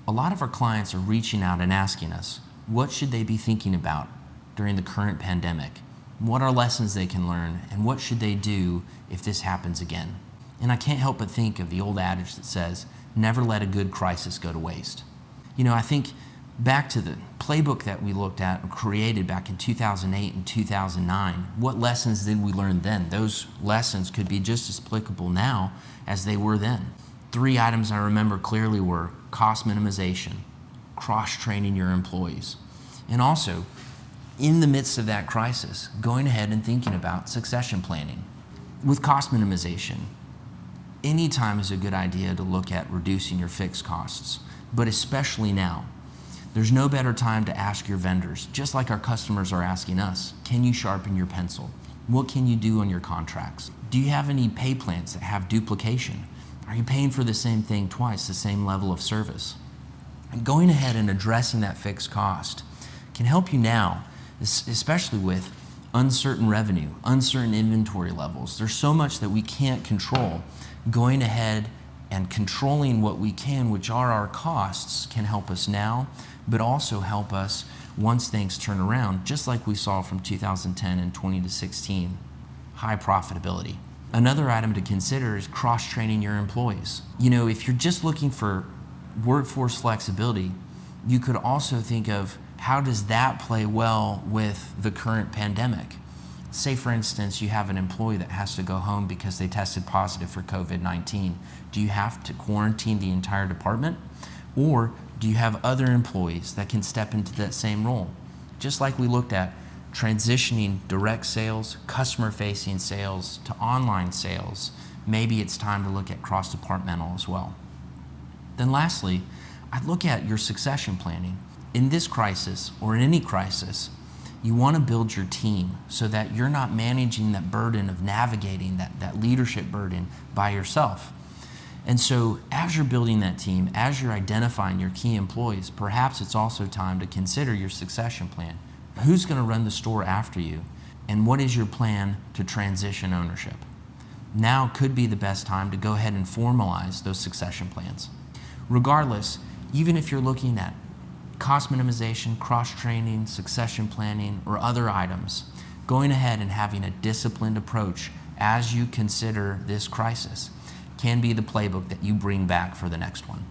A lot of our clients are reaching out and asking us, what should they be thinking about during the current pandemic? What are lessons they can learn, and what should they do if this happens again? And I can't help but think of the old adage that says, never let a good crisis go to waste. I think back to the playbook that we looked at and created back in 2008 and 2009, what lessons did we learn then? Those lessons could be just as applicable now as they were then. 3 items I remember clearly were cost minimization, cross-training your employees, and also, in the midst of that crisis, going ahead and thinking about succession planning. With cost minimization, any time is a good idea to look at reducing your fixed costs, but especially now. There's no better time to ask your vendors, just like our customers are asking us, can you sharpen your pencil? What can you do on your contracts? Do you have any pay plans that have duplication? Are you paying for the same thing twice, the same level of service? And going ahead and addressing that fixed cost can help you now, especially with uncertain revenue, uncertain inventory levels. There's so much that we can't control. Going ahead and controlling what we can, which are our costs, can help us now, but also help us once things turn around, just like we saw from 2010 and 2016, high profitability. Another item to consider is cross-training your employees. If you're just looking for workforce flexibility, you could also think of how does that play well with the current pandemic? Say, for instance, you have an employee that has to go home because they tested positive for COVID-19. Do you have to quarantine the entire department? Or do you have other employees that can step into that same role? Just like we looked at transitioning direct sales, customer-facing sales to online sales, maybe it's time to look at cross-departmental as well. Then lastly, I'd look at your succession planning. In this crisis, or in any crisis, you want to build your team so that you're not managing that burden of navigating that leadership burden by yourself. And so as you're building that team, as you're identifying your key employees, perhaps it's also time to consider your succession plan. Who's going to run the store after you? And what is your plan to transition ownership? Now could be the best time to go ahead and formalize those succession plans. Regardless, even if you're looking at cost minimization, cross-training, succession planning, or other items, going ahead and having a disciplined approach as you consider this crisis can be the playbook that you bring back for the next one.